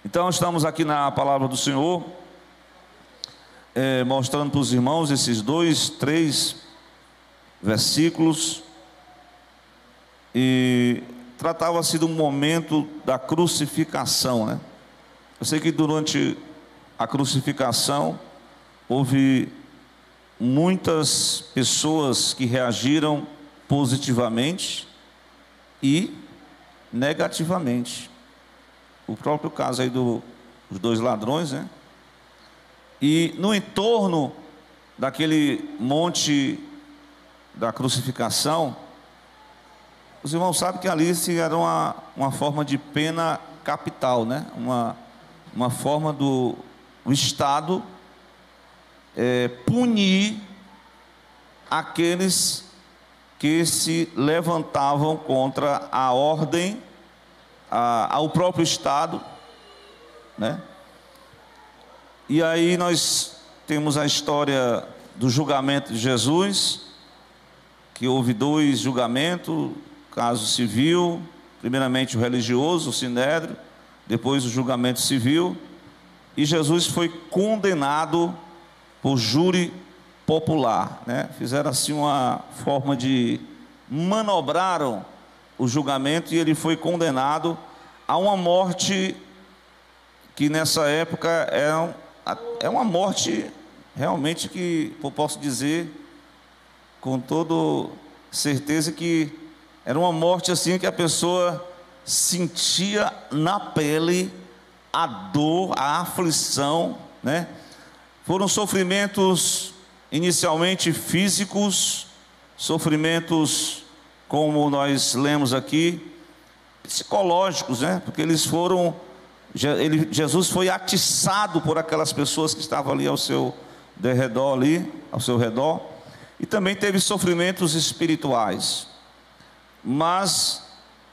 Então estamos aqui na palavra do Senhor, mostrando para os irmãos esses 3 versículos, e tratava-se do momento da crucificação, né? Eu sei que durante a crucificação houve muitas pessoas que reagiram positivamente e negativamente. O próprio caso aí dos 2 ladrões, né? E no entorno daquele monte da crucificação, os irmãos sabem que ali era uma forma de pena capital, né? Uma forma do Estado punir aqueles que se levantavam contra a ordem, ao próprio Estado, né? E aí nós temos a história do julgamento de Jesus, que houve 2 julgamentos, caso civil, primeiramente o religioso, o sinédrio, depois o julgamento civil, e Jesus foi condenado por júri popular, né? Fizeram assim uma forma de manobraram o julgamento, e ele foi condenado a uma morte que nessa época é uma morte realmente que eu posso dizer com toda certeza que era uma morte assim que a pessoa sentia na pele a dor, a aflição, né? Foram sofrimentos inicialmente físicos, sofrimentos, como nós lemos aqui, psicológicos, né? Porque Jesus foi atiçado por aquelas pessoas que estavam ali ao seu redor, e também teve sofrimentos espirituais. Mas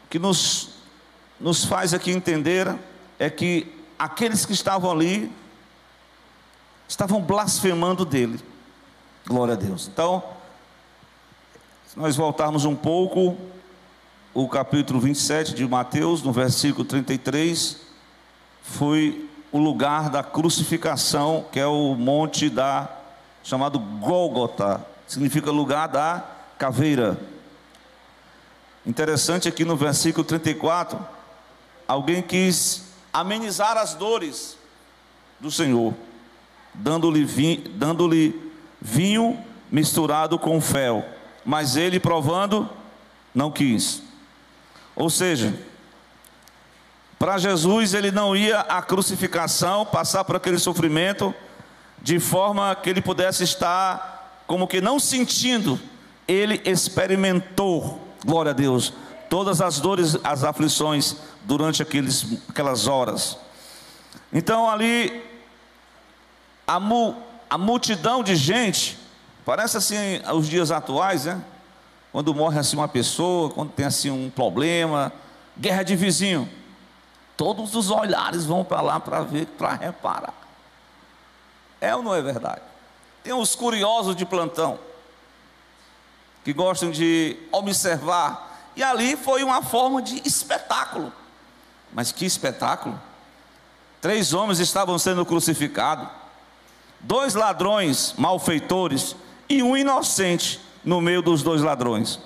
o que nos faz aqui entender é que aqueles que estavam ali estavam blasfemando dele. Glória a Deus. Então, se nós voltarmos um pouco, o capítulo 27 de Mateus, no versículo 33, foi o lugar da crucificação, que é o monte chamado Gólgota, significa lugar da caveira. Interessante aqui no versículo 34, alguém quis amenizar as dores do Senhor, dando-lhe vinho misturado com fel, mas ele, provando, não quis. Ou seja, para Jesus, ele não ia à crucificação, passar por aquele sofrimento, de forma que ele pudesse estar como que não sentindo. Ele experimentou, glória a Deus, todas as dores, as aflições durante aquelas horas. Então ali, a multidão de gente, parece assim os dias atuais, né? Quando morre assim uma pessoa, quando tem assim um problema, guerra de vizinho, todos os olhares vão para lá para ver, para reparar. É ou não é verdade? Tem os curiosos de plantão, que gostam de observar, e ali foi uma forma de espetáculo. Mas que espetáculo! 3 homens estavam sendo crucificados, 2 ladrões malfeitores e um inocente no meio dos 2 ladrões.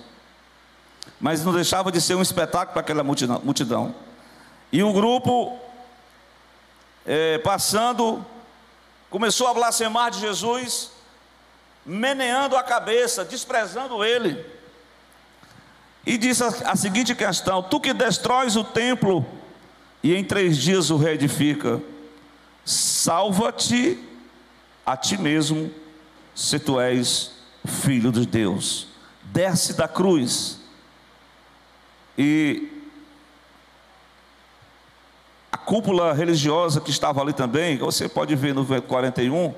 Mas não deixava de ser um espetáculo para aquela multidão. E o grupo, passando, começou a blasfemar de Jesus, meneando a cabeça, desprezando ele. E disse a seguinte questão: tu que destróis o templo e em 3 dias o reedifica, salva-te a ti mesmo, se tu és filho de Deus. Desce da cruz. E a cúpula religiosa que estava ali também, você pode ver no 41,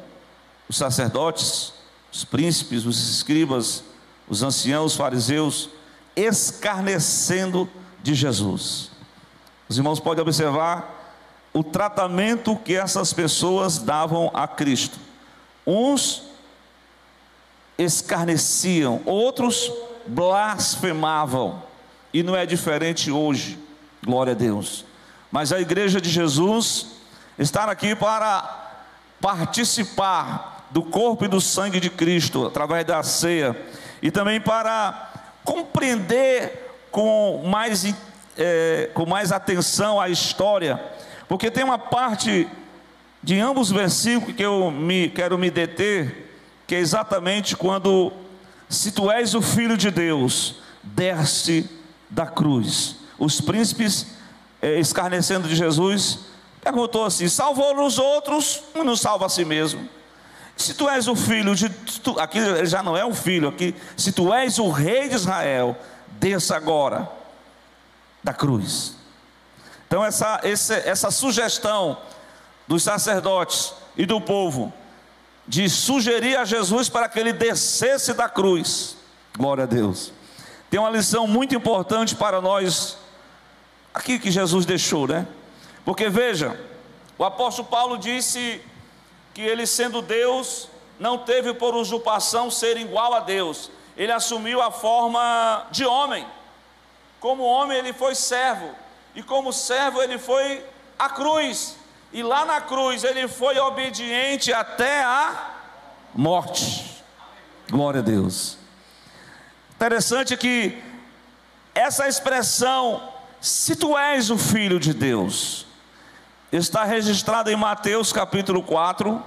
os sacerdotes, os príncipes, os escribas, os anciãos, os fariseus, escarnecendo de Jesus. Os irmãos podem observar o tratamento que essas pessoas davam a Cristo. Uns escarneciam, outros blasfemavam, e não é diferente hoje, glória a Deus. mas a igreja de Jesus está aqui para participar do corpo e do sangue de Cristo, através da ceia, e também para compreender com mais atenção a história, porque tem uma parte de ambos os versículos que eu quero me deter, que é exatamente quando: se tu és o Filho de Deus, desce da cruz. Os príncipes, escarnecendo de Jesus, perguntou assim: salvou os outros, mas não salva a si mesmo. Se tu és o filho de... aqui ele já não é um filho, aqui: se tu és o rei de Israel, desça agora da cruz. Então essa sugestão dos sacerdotes e do povo de sugerir a Jesus para que ele descesse da cruz, glória a Deus, tem uma lição muito importante para nós aqui que Jesus deixou, né? Porque veja, o apóstolo Paulo disse que ele, sendo Deus, não teve por usurpação ser igual a Deus. Ele assumiu a forma de homem. Como homem ele foi servo, e como servo ele foi à cruz, e lá na cruz ele foi obediente até a morte. Glória a Deus. Interessante que essa expressão, se tu és o Filho de Deus, está registrada em Mateus capítulo 4,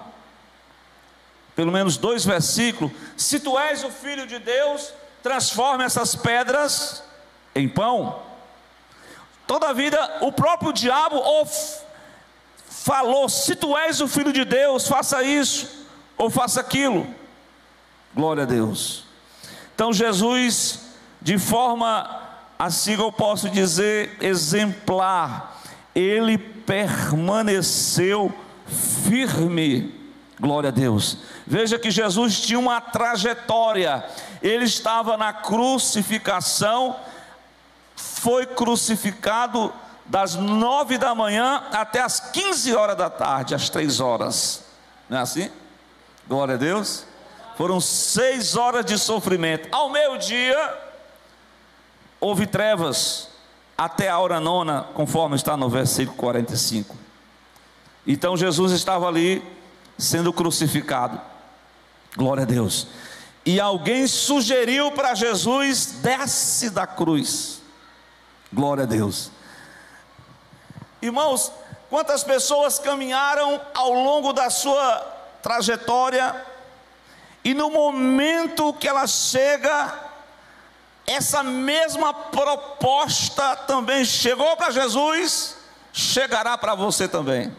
pelo menos 2 versículos. Se tu és o Filho de Deus, transforma essas pedras em pão. Todavia o próprio diabo falou: se tu és o Filho de Deus, faça isso ou faça aquilo. Glória a Deus. Então Jesus, de forma, assim eu posso dizer, exemplar, ele permaneceu firme. Glória a Deus. Veja que Jesus tinha uma trajetória. Ele estava na crucificação, foi crucificado das 9 da manhã até as 15 horas da tarde, às 3 horas. Não é assim? Glória a Deus. Foram 6 horas de sofrimento. Ao meio-dia houve trevas até a hora 9, conforme está no versículo 45. Então Jesus estava ali sendo crucificado. Glória a Deus. E alguém sugeriu para Jesus: desce da cruz. Glória a Deus. Irmãos, quantas pessoas caminharam ao longo da sua trajetória, e no momento que ela chega, essa mesma proposta também chegou para Jesus, chegará para você também.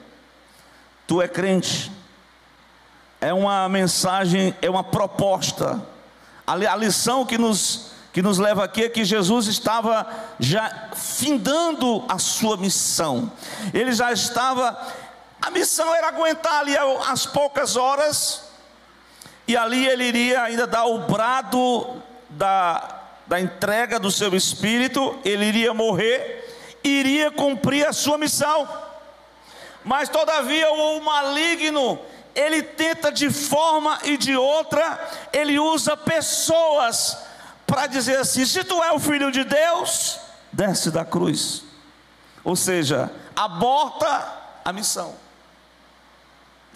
Tu é crente, é uma mensagem, é uma proposta. A lição que nos leva aqui é que Jesus estava já findando a sua missão. Ele já estava, a missão era aguentar ali as poucas horas, e ali ele iria ainda dar o brado da entrega do seu espírito. Ele iria morrer, iria cumprir a sua missão. Mas todavia o maligno, ele tenta de forma e de outra, ele usa pessoas para dizer assim: se tu é o Filho de Deus, desce da cruz. Ou seja, aborta a missão.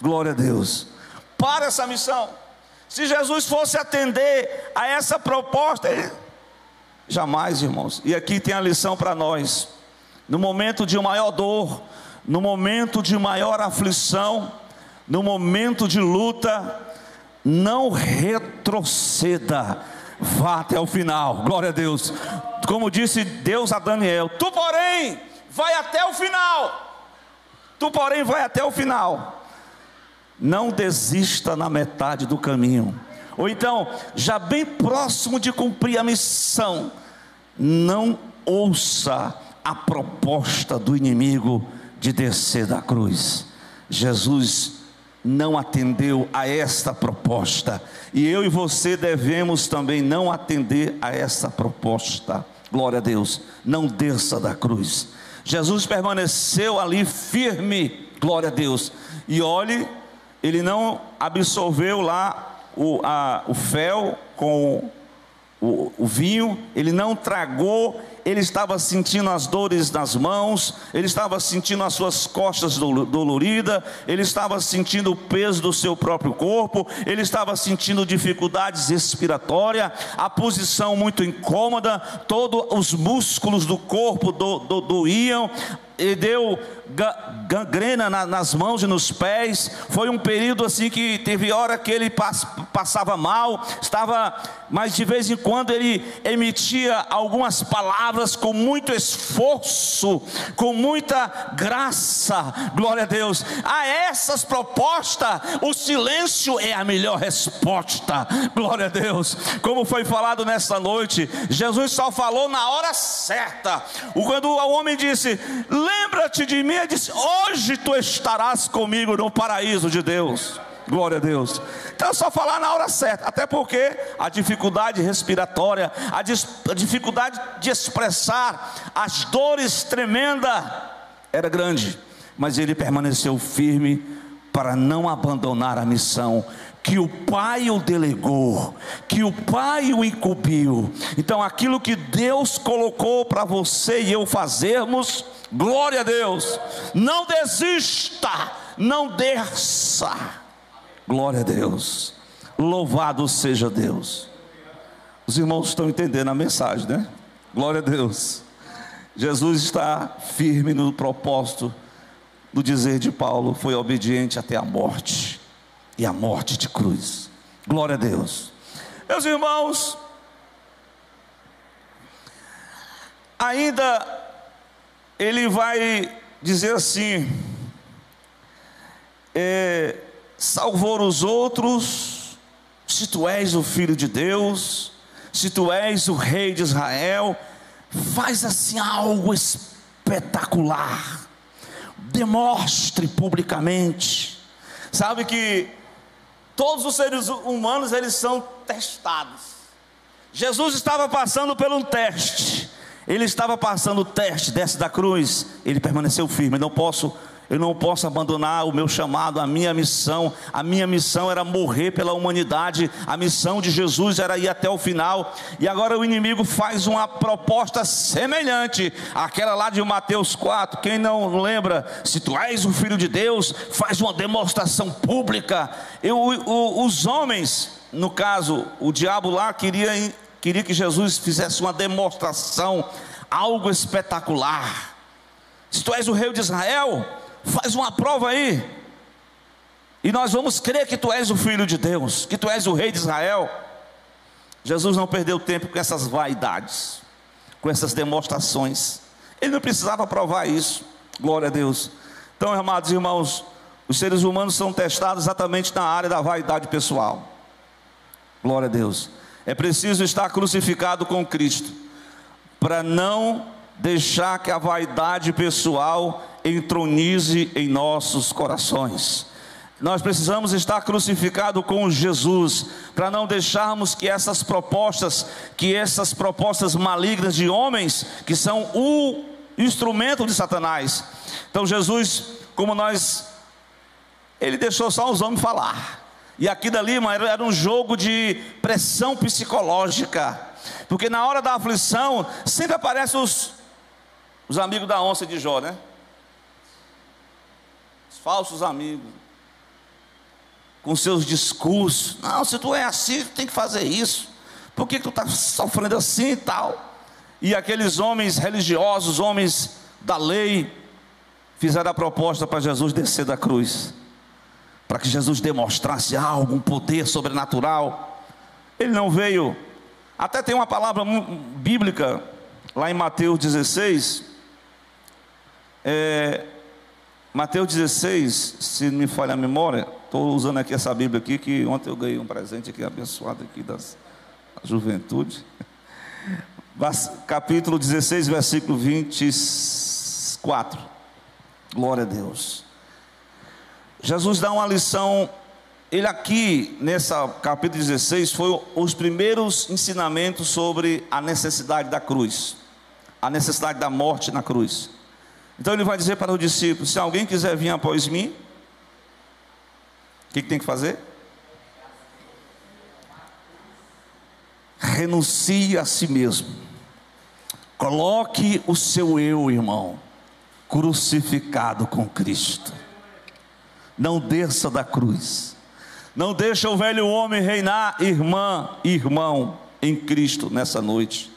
Glória a Deus. Para essa missão. Se Jesus fosse atender a essa proposta, jamais, irmãos. E aqui tem a lição para nós. No momento de maior dor, no momento de maior aflição, no momento de luta, não retroceda, vá até o final. Glória a Deus. Como disse Deus a Daniel: tu porém vai até o final. Tu porém vai até o final. Não desista na metade do caminho, ou então já bem próximo de cumprir a missão, não ouça a proposta do inimigo de descer da cruz. Jesus não atendeu a esta proposta, e eu e você devemos também não atender a essa proposta. Glória a Deus. Não desça da cruz. Jesus permaneceu ali firme, glória a Deus. E olhe, ele não absorveu lá o fel com o vinho, ele não tragou, ele estava sentindo as dores nas mãos, ele estava sentindo as suas costas doloridas, ele estava sentindo o peso do seu próprio corpo, ele estava sentindo dificuldades respiratórias, a posição muito incômoda, todos os músculos do corpo doíam, e deu gangrena nas mãos e nos pés. Foi um período assim que teve hora que ele passava mal, mas de vez em quando ele emitia algumas palavras com muito esforço, com muita graça. Glória a Deus. A essas propostas, o silêncio é a melhor resposta. Glória a Deus. Como foi falado nesta noite, Jesus só falou na hora certa. Quando o homem disse: lembra-te de mim, ele disse: hoje tu estarás comigo no paraíso de Deus. Glória a Deus. Então é só falar na hora certa, até porque a dificuldade respiratória, a dificuldade de expressar as dores tremenda era grande, mas ele permaneceu firme para não abandonar a missão que o Pai o delegou, que o Pai o incumbiu. Então aquilo que Deus colocou para você e eu fazermos, glória a Deus, não desista, não desça. Glória a Deus, louvado seja Deus. Os irmãos estão entendendo a mensagem, né? Glória a Deus. Jesus está firme no propósito do dizer de Paulo: foi obediente até a morte, e a morte de cruz. Glória a Deus. Meus irmãos, ainda ele vai dizer assim: salvou os outros, se tu és o Filho de Deus, se tu és o Rei de Israel, faz assim algo espetacular, demonstre publicamente. Sabe que todos os seres humanos, eles são testados. Jesus estava passando por um teste, ele estava passando o teste, desce da cruz, ele permaneceu firme. Eu não posso abandonar o meu chamado, a minha missão. A minha missão era morrer pela humanidade. A missão de Jesus era ir até o final. E agora o inimigo faz uma proposta semelhante àquela lá de Mateus 4. Quem não lembra? Se tu és o Filho de Deus, faz uma demonstração pública. Os homens, no caso, o diabo lá queria que Jesus fizesse uma demonstração, algo espetacular. Se tu és o Rei de Israel, faz uma prova aí, e nós vamos crer que tu és o Filho de Deus, que tu és o Rei de Israel. Jesus não perdeu tempo com essas vaidades, com essas demonstrações. Ele não precisava provar isso. Glória a Deus. Então, amados irmãos, os seres humanos são testados exatamente na área da vaidade pessoal. Glória a Deus. É preciso estar crucificado com Cristo, para não deixar que a vaidade pessoal entronize em nossos corações. Nós precisamos estar crucificados com Jesus, para não deixarmos que essas propostas malignas de homens, que são o instrumento de Satanás. Então Jesus, ele deixou só os homens falar, e aqui dali era um jogo de pressão psicológica, porque na hora da aflição sempre aparecem os amigos da onça de Jó, né? Os falsos amigos, com seus discursos: não, se tu é assim, tu tem que fazer isso, por que tu está sofrendo assim e tal? E aqueles homens religiosos, homens da lei, fizeram a proposta para Jesus descer da cruz, para que Jesus demonstrasse algo, um poder sobrenatural. Ele não veio. Até tem uma palavra bíblica lá em Mateus 16, Mateus 16, se não me falha a memória. Estou usando aqui essa Bíblia aqui, que ontem eu ganhei um presente aqui abençoado aqui da juventude. Capítulo 16, versículo 24. Glória a Deus. Jesus dá uma lição. Ele aqui, nessa capítulo 16, foi os primeiros ensinamentos sobre a necessidade da cruz, a necessidade da morte na cruz. Então ele vai dizer para os discípulos: se alguém quiser vir após mim, o que tem que fazer? renuncie a si mesmo. Coloque o seu eu, irmão, crucificado com Cristo. Não desça da cruz. Não deixa o velho homem reinar, irmã e irmão, em Cristo nessa noite.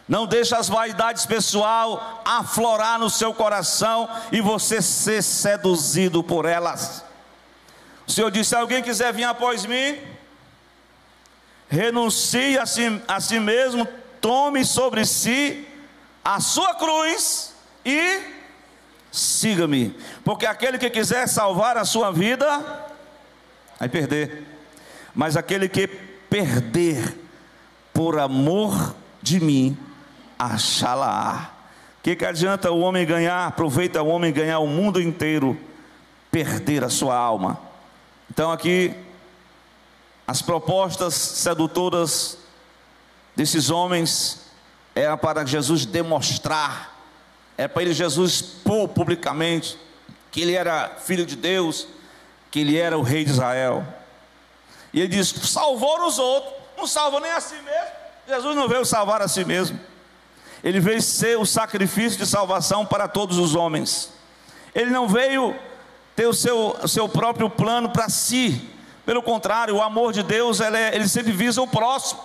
Não deixa as vaidades pessoal aflorar no seu coração e você ser seduzido por elas. O Senhor disse: se alguém quiser vir após mim, renuncie a si mesmo, tome sobre si a sua cruz e siga-me. Porque aquele que quiser salvar a sua vida vai perder, mas aquele que perder por amor de mim, achá-la-á. Que adianta o homem ganhar, aproveita o homem ganhar o mundo inteiro, perder a sua alma? Então aqui, as propostas sedutoras desses homens, era para Jesus demonstrar, é para ele Jesus expor publicamente, que ele era filho de Deus, que ele era o rei de Israel. E ele diz: salvou os outros, não salvou nem a si mesmo. Jesus não veio salvar a si mesmo, ele veio ser o sacrifício de salvação para todos os homens. Ele não veio ter o seu próprio plano para si. Pelo contrário, o amor de Deus, ele sempre visa o próximo.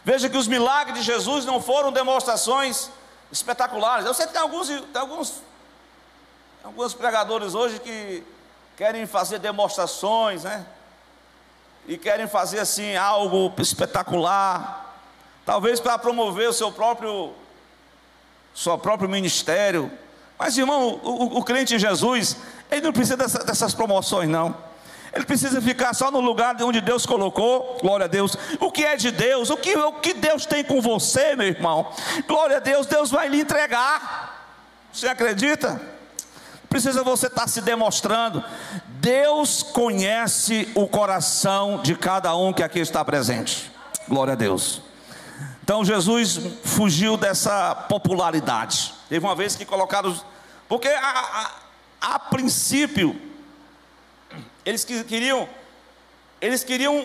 Veja que os milagres de Jesus não foram demonstrações espetaculares. Eu sei que tem alguns pregadores hoje que querem fazer demonstrações, né? E querem fazer assim algo espetacular, talvez para promover o seu próprio ministério. Mas, irmão, o crente em Jesus, ele não precisa dessas promoções, não. Ele precisa ficar só no lugar onde Deus colocou. Glória a Deus. O que é de Deus, o que Deus tem com você, meu irmão, glória a Deus, Deus vai lhe entregar. Você acredita? Precisa você estar se demonstrando. Deus conhece o coração de cada um que aqui está presente. Glória a Deus. Então Jesus fugiu dessa popularidade. Teve uma vez que colocaram, porque a princípio eles queriam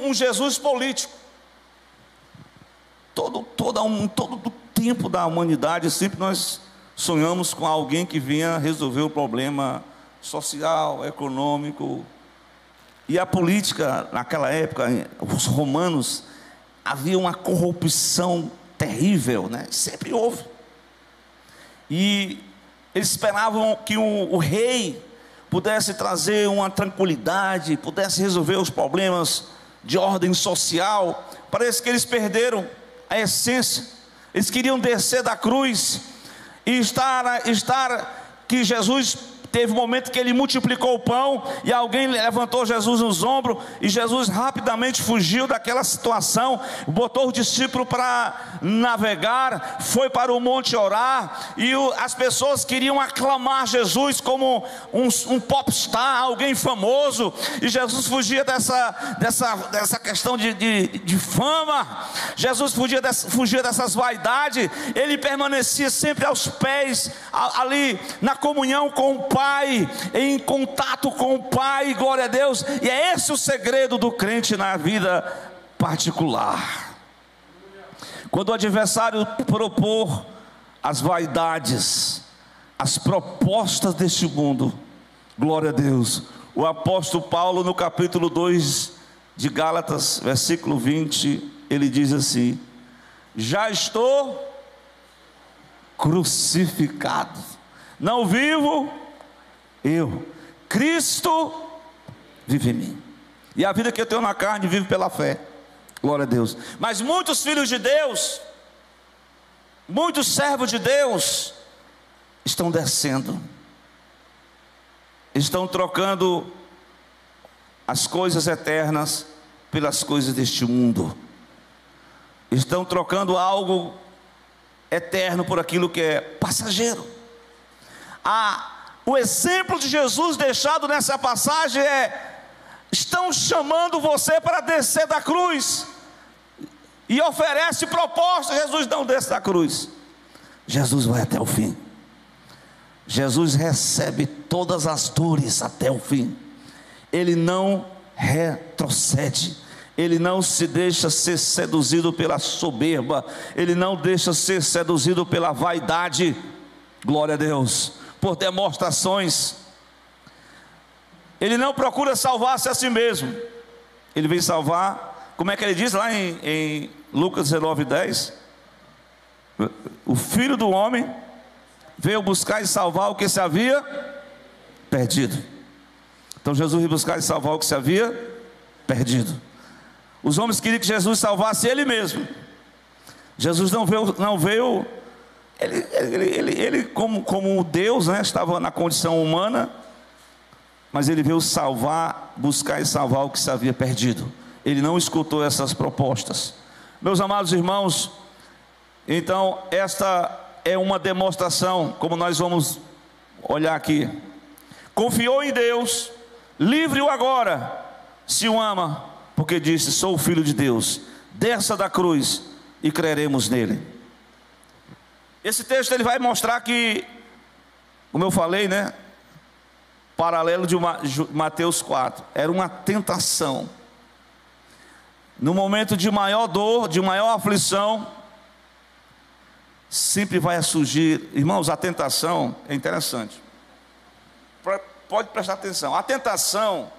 um Jesus político. Todo o tempo da humanidade sempre nós sonhamos com alguém que vinha resolver o problema social, econômico. E a política naquela época, os romanos, havia uma corrupção terrível, né? Sempre houve. E eles esperavam que o rei pudesse trazer uma tranquilidade, pudesse resolver os problemas de ordem social. Parece que eles perderam a essência. Eles queriam descer da cruz e estar que Jesus teve um momento que ele multiplicou o pão e alguém levantou Jesus nos ombros e Jesus rapidamente fugiu daquela situação, botou os discípulos para navegar, foi para o monte orar e as pessoas queriam aclamar Jesus como um popstar, alguém famoso, e Jesus fugia dessa questão de fama. Jesus fugia dessas vaidades. Ele permanecia sempre aos pés, ali na comunhão com o Pai, em contato com o Pai, glória a Deus. E é esse o segredo do crente na vida particular. Quando o adversário propor as vaidades, as propostas deste mundo, glória a Deus, o apóstolo Paulo, no capítulo 2 de Gálatas, versículo 20, ele diz assim: já estou crucificado, não vivo eu, Cristo vive em mim, e a vida que eu tenho na carne vive pela fé. Glória a Deus. Mas muitos filhos de Deus, muitos servos de Deus estão descendo, estão trocando as coisas eternas pelas coisas deste mundo, estão trocando algo eterno por aquilo que é passageiro. O exemplo de Jesus deixado nessa passagem estão chamando você para descer da cruz, e oferece proposta. Jesus não desce da cruz, Jesus vai até o fim. Jesus recebe todas as dores até o fim. Ele não retrocede, ele não se deixa ser seduzido pela soberba, ele não deixa ser seduzido pela vaidade, glória a Deus, por demonstrações. Ele não procura salvar-se a si mesmo, ele vem salvar, como é que ele diz lá em Lucas 19:10? O Filho do Homem veio buscar e salvar o que se havia perdido. Então Jesus veio buscar e salvar o que se havia perdido. Os homens queriam que Jesus salvasse ele mesmo. Jesus não veio ele como Deus, né, estava na condição humana, mas ele veio salvar, buscar e salvar o que se havia perdido. Ele não escutou essas propostas. Meus amados irmãos, então esta é uma demonstração, como nós vamos olhar aqui. Confiou em Deus, livre-o agora, se o ama, porque disse: sou o Filho de Deus, desça da cruz e creremos nele. Esse texto ele vai mostrar que, como eu falei, né, paralelo de Mateus 4, era uma tentação. No momento de maior dor, de maior aflição, sempre vai surgir, irmãos, a tentação é interessante. Pode prestar atenção, a tentação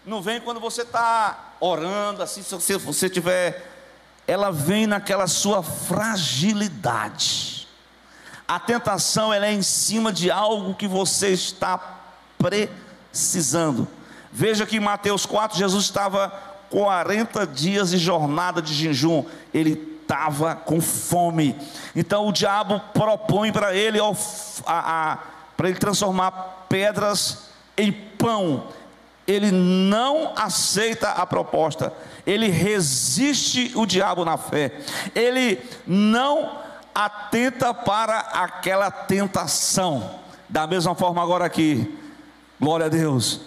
não vem quando você está orando, assim, se você tiver, ela vem naquela sua fragilidade. A tentação, ela é em cima de algo que você está precisando. Veja que em Mateus 4, Jesus estava 40 dias de jornada de jejum, ele estava com fome. Então o diabo propõe para ele, para ele transformar pedras em pão. Ele não aceita a proposta, ele resiste o diabo na fé, ele não atenta para aquela tentação. Da mesma forma agora aqui, glória a Deus,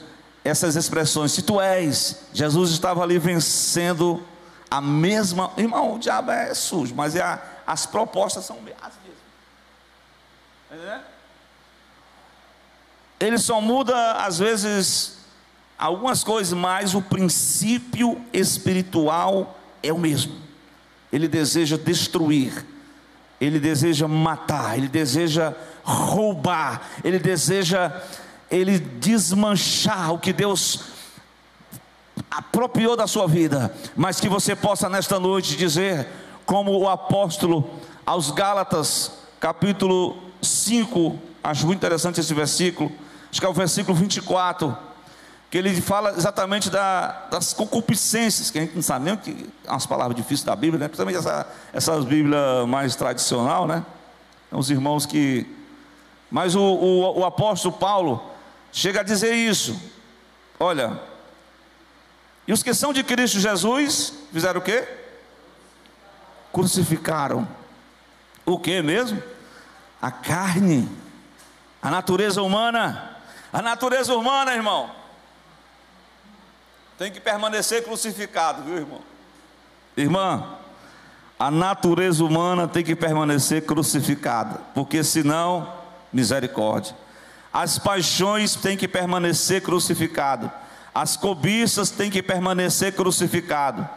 essas expressões, se tu és, Jesus estava ali vencendo a mesma, irmão, o diabo é sujo, mas as propostas são as mesmas. Ele só muda às vezes algumas coisas, mas o princípio espiritual é o mesmo. Ele deseja destruir, ele deseja matar, ele deseja roubar, ele deseja desmanchar o que Deus apropriou da sua vida. Mas que você possa nesta noite dizer, como o apóstolo aos Gálatas, capítulo 5, acho muito interessante esse versículo, acho que é o versículo 24, que ele fala exatamente das concupiscências, que a gente não sabe nem o que, umas palavras difíceis da Bíblia, né? Principalmente essas Bíblias mais tradicional, né? Então, os irmãos que... Mas o apóstolo Paulo chega a dizer isso. Olha, e os que são de Cristo Jesus fizeram o quê? Crucificaram o que mesmo? A carne, a natureza humana. A natureza humana, irmão, tem que permanecer crucificado, viu, irmão? Irmã, a natureza humana tem que permanecer crucificada, porque senão, misericórdia. As paixões têm que permanecer crucificado, as cobiças têm que permanecer crucificado.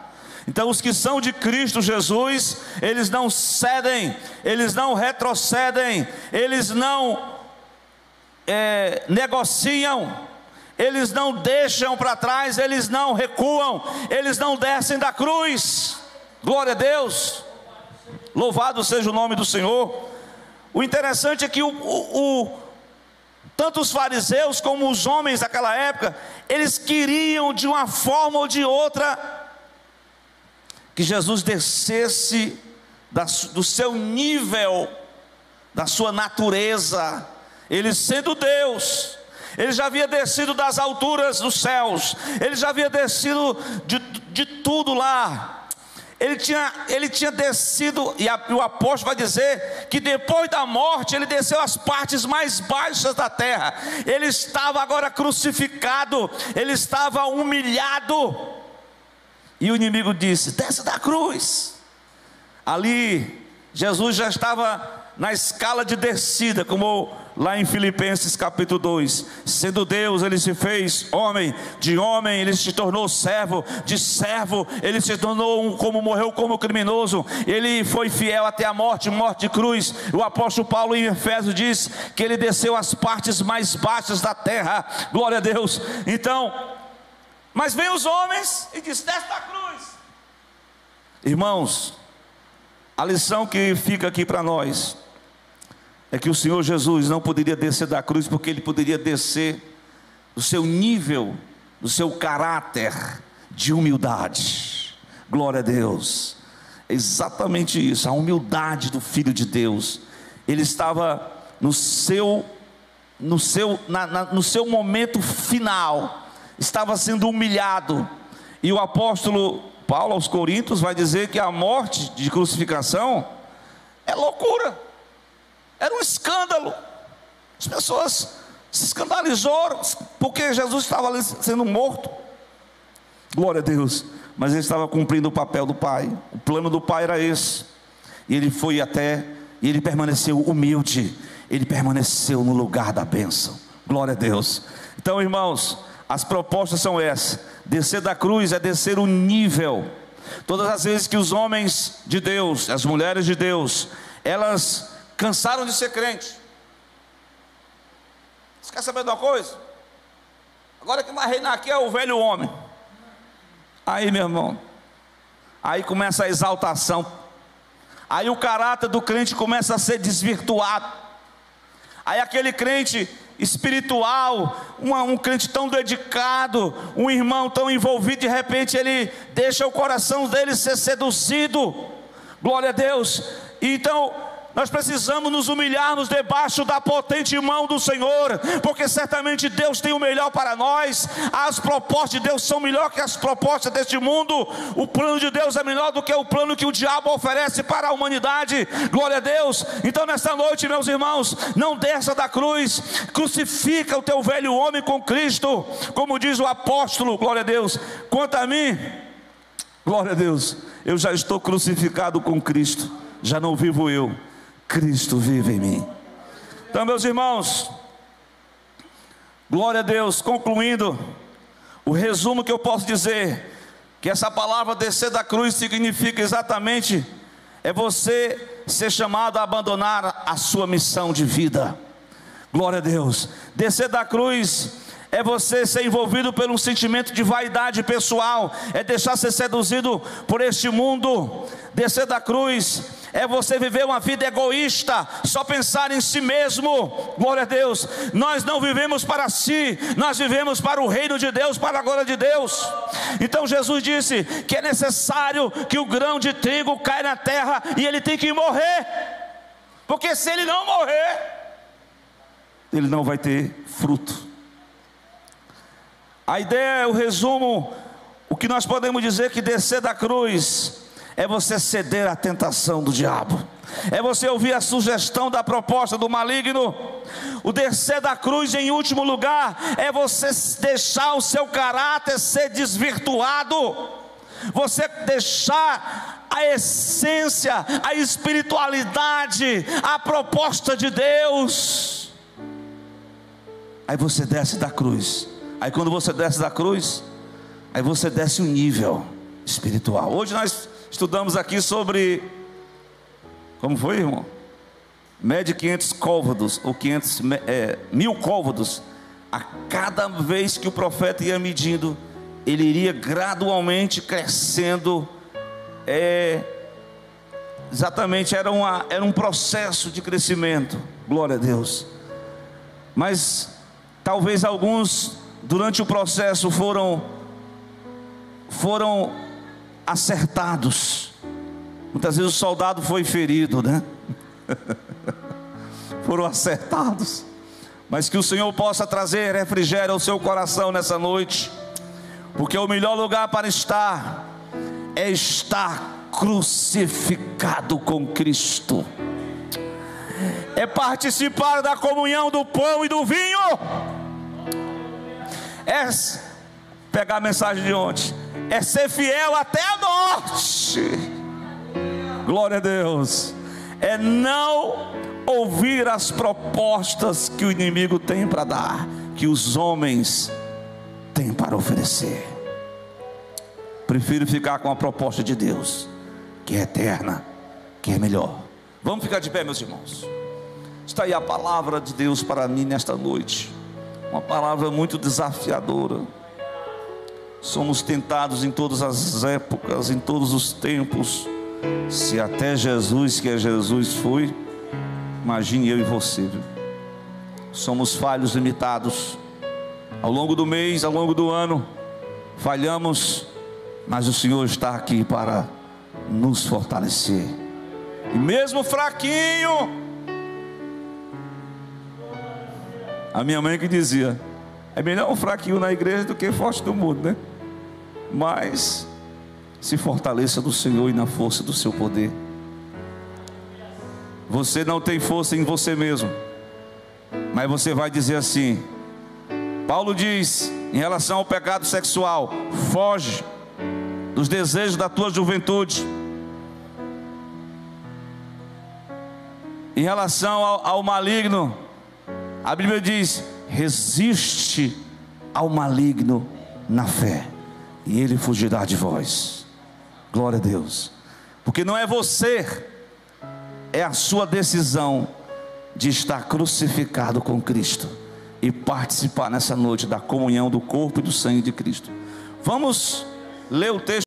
Então os que são de Cristo Jesus, eles não cedem, eles não retrocedem, eles não negociam, eles não deixam para trás, eles não recuam, eles não descem da cruz. Glória a Deus, louvado seja o nome do Senhor. O interessante é que tanto os fariseus como os homens daquela época, eles queriam de uma forma ou de outra que Jesus descesse do seu nível, da sua natureza. Ele sendo Deus, ele já havia descido das alturas dos céus, ele já havia descido de tudo lá. Ele tinha descido, e o apóstolo vai dizer que depois da morte ele desceu às partes mais baixas da terra. Ele estava agora crucificado, ele estava humilhado, e o inimigo disse: desce da cruz. Ali Jesus já estava na escala de descida, como lá em Filipenses capítulo 2, sendo Deus, ele se fez homem, de homem ele se tornou servo, de servo ele se tornou como morreu como criminoso, ele foi fiel até a morte, morte de cruz. O apóstolo Paulo em Efésios diz que ele desceu às partes mais baixas da terra, glória a Deus. Então, mas vem os homens e diz: desce da cruz. Irmãos, a lição que fica aqui para nós é que o Senhor Jesus não poderia descer da cruz, porque ele poderia descer do seu nível, do seu caráter de humildade. Glória a Deus. É exatamente isso, a humildade do Filho de Deus. Ele estava no seu momento final, estava sendo humilhado. E o apóstolo Paulo aos Coríntios vai dizer que a morte de crucificação é loucura, era um escândalo. As pessoas se escandalizaram porque Jesus estava ali sendo morto. Glória a Deus. Mas ele estava cumprindo o papel do Pai. O plano do Pai era esse. E ele foi até, e ele permaneceu humilde. Ele permaneceu no lugar da bênção. Glória a Deus. Então, irmãos, as propostas são essas. Descer da cruz é descer o nível. Todas as vezes que os homens de Deus, as mulheres de Deus, elas cansaram de ser crente. Você quer saber de uma coisa? Agora quem vai reinar aqui é o velho homem. Aí, meu irmão, aí começa a exaltação. Aí o caráter do crente começa a ser desvirtuado. Aí aquele crente espiritual, um crente tão dedicado, um irmão tão envolvido, de repente ele deixa o coração dele ser seduzido. Glória a Deus. Então nós precisamos nos humilharmos debaixo da potente mão do Senhor, porque certamente Deus tem o melhor para nós. As propostas de Deus são melhores que as propostas deste mundo. O plano de Deus é melhor do que o plano que o diabo oferece para a humanidade. Glória a Deus. Então nesta noite, meus irmãos, não desça da cruz, crucifica o teu velho homem com Cristo, como diz o apóstolo. Glória a Deus. Quanto a mim, glória a Deus, eu já estou crucificado com Cristo. Já não vivo eu, Cristo vive em mim. Então, meus irmãos, glória a Deus. Concluindo, o resumo que eu posso dizer, que essa palavra descer da cruz significa exatamente, é você ser chamado a abandonar a sua missão de vida. Glória a Deus. Descer da cruz é você ser envolvido por um sentimento de vaidade pessoal, é deixar ser seduzido por este mundo. Descer da cruz é você viver uma vida egoísta, só pensar em si mesmo. Glória a Deus. Nós não vivemos para si, nós vivemos para o reino de Deus, para a glória de Deus. Então Jesus disse que é necessário que o grão de trigo caia na terra, e ele tem que morrer, porque se ele não morrer, ele não vai ter fruto. A ideia, o resumo, o que nós podemos dizer que descer da cruz é você ceder à tentação do diabo, é você ouvir a sugestão da proposta do maligno. O descer da cruz, em último lugar, é você deixar o seu caráter ser desvirtuado, você deixar a essência, a espiritualidade, a proposta de Deus. Aí você desce da cruz. Aí quando você desce da cruz, aí você desce um nível espiritual. Hoje nós estudamos aqui sobre, como foi, irmão? Mede 500 côvados, ou 1000 côvados. A cada vez que o profeta ia medindo, ele iria gradualmente crescendo. Exatamente, era um processo de crescimento. Glória a Deus. Mas talvez alguns, durante o processo, foram acertados. Muitas vezes o soldado foi ferido, né? Foram acertados. Mas que o Senhor possa trazer refrigério ao seu coração nessa noite, porque o melhor lugar para estar é estar crucificado com Cristo, é participar da comunhão do pão e do vinho, é pegar a mensagem de ontem, é ser fiel até a morte. Glória a Deus. é não ouvir as propostas que o inimigo tem para dar, que os homens têm para oferecer. Prefiro ficar com a proposta de Deus, que é eterna, que é melhor. Vamos ficar de pé, meus irmãos. Está aí a palavra de Deus para mim nesta noite, uma palavra muito desafiadora. Somos tentados em todas as épocas, em todos os tempos. Se até Jesus, que é Jesus, foi, imagine eu e você, viu? Somos falhos, limitados. Ao longo do mês, ao longo do ano, falhamos, mas o Senhor está aqui para nos fortalecer. E mesmo fraquinho, a minha mãe que dizia: é melhor um fraquinho na igreja do que forte do mundo, né? Mas se fortaleça do Senhor e na força do seu poder. Você não tem força em você mesmo, mas você vai dizer assim. Paulo diz em relação ao pecado sexual: foge dos desejos da tua juventude. Em relação ao maligno, a Bíblia diz: resiste ao maligno na fé, e ele fugirá de vós. Glória a Deus. Porque não é você, é a sua decisão de estar crucificado com Cristo e participar nessa noite da comunhão do corpo e do sangue de Cristo. Vamos ler o texto.